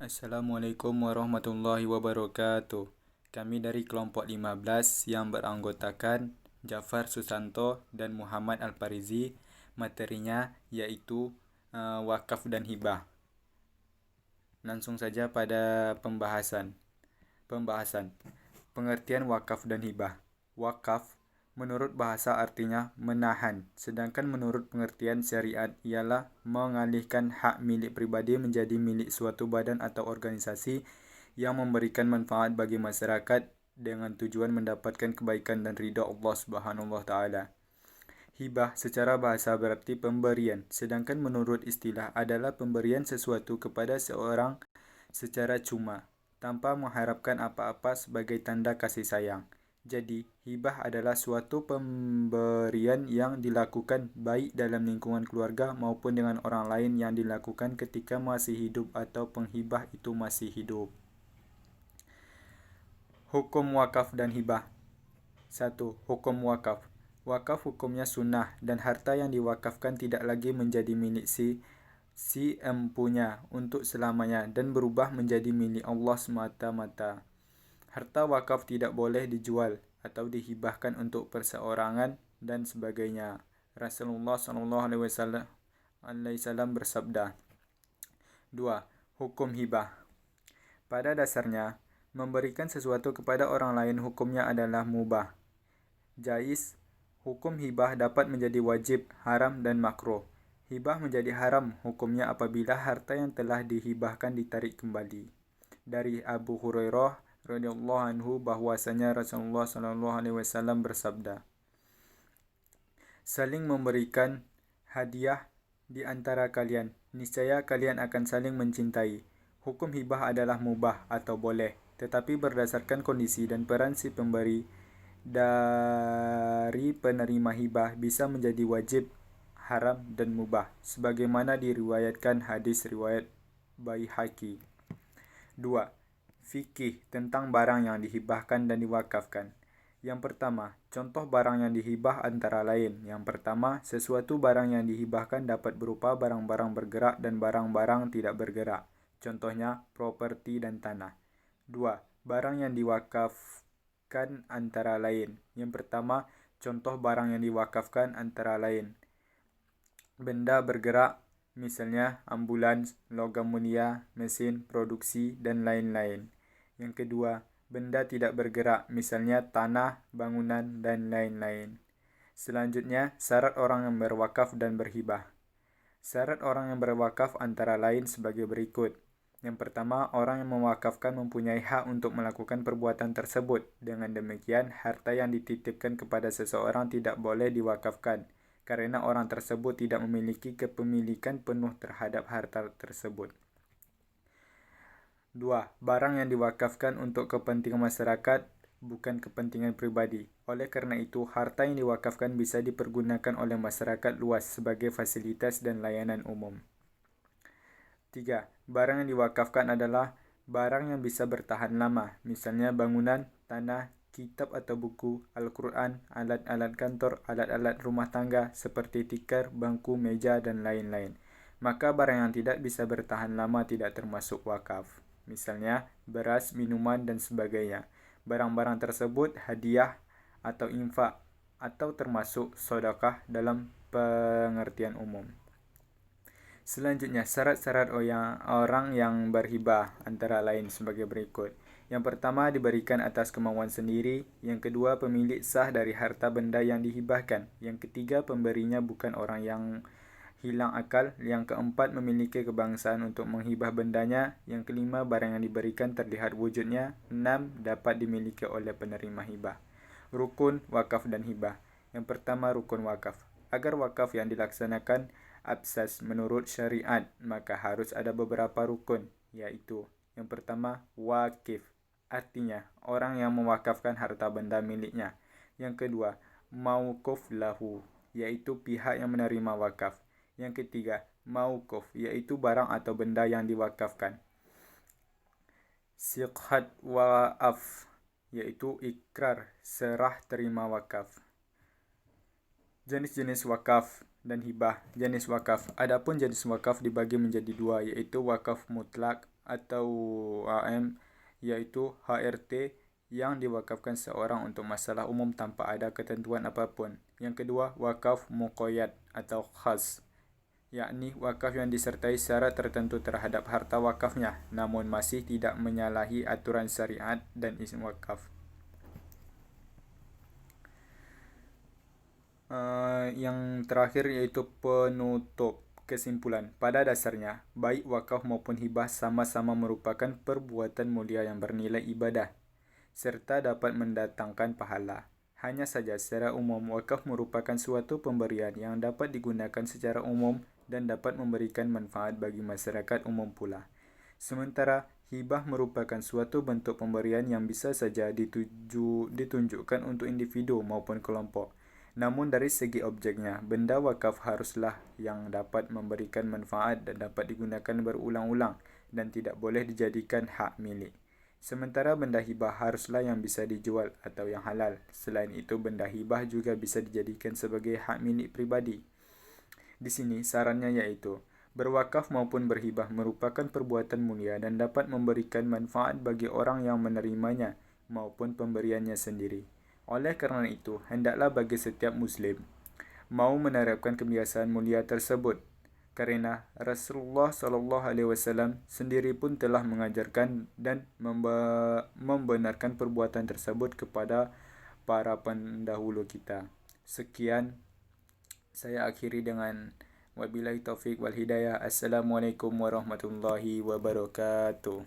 Assalamualaikum warahmatullahi wabarakatuh. Kami dari kelompok 15 yang beranggotakan Jafar Susanto dan Muhammad Al-Parizi. Materinya yaitu wakaf dan hibah. Langsung saja pada pembahasan. Pengertian wakaf dan hibah. Wakaf menurut bahasa artinya menahan, sedangkan menurut pengertian syariat ialah mengalihkan hak milik pribadi menjadi milik suatu badan atau organisasi yang memberikan manfaat bagi masyarakat dengan tujuan mendapatkan kebaikan dan ridha Allah Subhanahu wa taala. Hibah secara bahasa berarti pemberian, sedangkan menurut istilah adalah pemberian sesuatu kepada seorang secara cuma, tanpa mengharapkan apa-apa sebagai tanda kasih sayang. Jadi, hibah adalah suatu pemberian yang dilakukan baik dalam lingkungan keluarga maupun dengan orang lain yang dilakukan ketika masih hidup atau penghibah itu masih hidup. Hukum wakaf dan hibah. 1. Hukum wakaf. Wakaf hukumnya sunnah dan harta yang diwakafkan tidak lagi menjadi milik si empunya untuk selamanya dan berubah menjadi milik Allah semata-mata. Harta wakaf tidak boleh dijual atau dihibahkan untuk perseorangan dan sebagainya. Rasulullah SAW bersabda. 2. Hukum hibah. Pada dasarnya, memberikan sesuatu kepada orang lain hukumnya adalah mubah. Jaiz. Hukum hibah dapat menjadi wajib, haram dan makruh. Hibah menjadi haram hukumnya apabila harta yang telah dihibahkan ditarik kembali. Dari Abu Hurairah radhiyallahu anhu bahwasanya Rasulullah SAW bersabda, saling memberikan hadiah di antara kalian, niscaya kalian akan saling mencintai. Hukum hibah adalah mubah atau boleh, tetapi berdasarkan kondisi dan peran si pemberi dari penerima hibah bisa menjadi wajib, haram dan mubah, sebagaimana diriwayatkan hadis riwayat Baihaqi. 2. Fikih tentang barang yang dihibahkan dan diwakafkan. Yang pertama, contoh barang yang dihibah antara lain. Yang pertama, sesuatu barang yang dihibahkan dapat berupa barang-barang bergerak dan barang-barang tidak bergerak. Contohnya, properti dan tanah. 2. Barang yang diwakafkan antara lain. Yang pertama, contoh barang yang diwakafkan antara lain. Benda bergerak, misalnya ambulans, logam mulia, mesin, produksi, dan lain-lain. Yang kedua, benda tidak bergerak, misalnya tanah, bangunan, dan lain-lain. Selanjutnya, syarat orang yang berwakaf dan berhibah. Syarat orang yang berwakaf antara lain sebagai berikut. Yang pertama, orang yang mewakafkan mempunyai hak untuk melakukan perbuatan tersebut. Dengan demikian, harta yang dititipkan kepada seseorang tidak boleh diwakafkan, karena orang tersebut tidak memiliki kepemilikan penuh terhadap harta tersebut. 2. Barang yang diwakafkan untuk kepentingan masyarakat, bukan kepentingan pribadi. Oleh karena itu, harta yang diwakafkan bisa dipergunakan oleh masyarakat luas sebagai fasilitas dan layanan umum. 3. Barang yang diwakafkan adalah barang yang bisa bertahan lama, misalnya bangunan, tanah, kitab atau buku, Al-Quran, alat-alat kantor, alat-alat rumah tangga seperti tikar, bangku, meja, dan lain-lain. Maka barang yang tidak bisa bertahan lama tidak termasuk wakaf. Misalnya beras, minuman, dan sebagainya. Barang-barang tersebut hadiah atau infak atau termasuk sedekah dalam pengertian umum. Selanjutnya, syarat-syarat orang yang berhibah antara lain sebagai berikut. Yang pertama, diberikan atas kemauan sendiri. Yang kedua, pemilik sah dari harta benda yang dihibahkan. Yang ketiga, pemberinya bukan orang yang hilang akal. Yang keempat, memiliki kebangsaan untuk menghibah bendanya. Yang kelima, barang yang diberikan terlihat wujudnya. 6. Dapat dimiliki oleh penerima hibah. Rukun, wakaf dan hibah. Yang pertama, rukun wakaf. Agar wakaf yang dilaksanakan absas menurut syariat, maka harus ada beberapa rukun, yaitu yang pertama, wakif, artinya orang yang mewakafkan harta benda miliknya. Yang kedua, mauquf lahu, yaitu pihak yang menerima wakaf. Yang ketiga, mauquf, yaitu barang atau benda yang diwakafkan. Siqhat wa'af, yaitu ikrar, serah terima wakaf. Jenis-jenis wakaf dan hibah. Jenis wakaf. Adapun jenis wakaf dibagi menjadi dua, yaitu wakaf mutlak atau AM, iaitu HRT yang diwakafkan seorang untuk masalah umum tanpa ada ketentuan apapun. Yang kedua, wakaf muqayyad atau khas, yakni wakaf yang disertai syarat tertentu terhadap harta wakafnya namun masih tidak menyalahi aturan syariat dan izin wakaf. Yang terakhir iaitu penutup. Kesimpulan, pada dasarnya, baik wakaf maupun hibah sama-sama merupakan perbuatan mulia yang bernilai ibadah, serta dapat mendatangkan pahala. Hanya saja secara umum, wakaf merupakan suatu pemberian yang dapat digunakan secara umum dan dapat memberikan manfaat bagi masyarakat umum pula. Sementara, hibah merupakan suatu bentuk pemberian yang bisa saja ditunjukkan untuk individu maupun kelompok. Namun dari segi objeknya, benda wakaf haruslah yang dapat memberikan manfaat dan dapat digunakan berulang-ulang dan tidak boleh dijadikan hak milik. Sementara benda hibah haruslah yang bisa dijual atau yang halal. Selain itu, benda hibah juga bisa dijadikan sebagai hak milik pribadi. Di sini sarannya yaitu, berwakaf maupun berhibah merupakan perbuatan mulia dan dapat memberikan manfaat bagi orang yang menerimanya maupun pemberiannya sendiri. Oleh kerana itu, hendaklah bagi setiap Muslim mau menerapkan kebiasaan mulia tersebut, kerana Rasulullah SAW sendiri pun telah mengajarkan dan membenarkan perbuatan tersebut kepada para pendahulu kita. Sekian, saya akhiri dengan wabillahi taufiq wal hidayah. Assalamualaikum warahmatullahi wabarakatuh.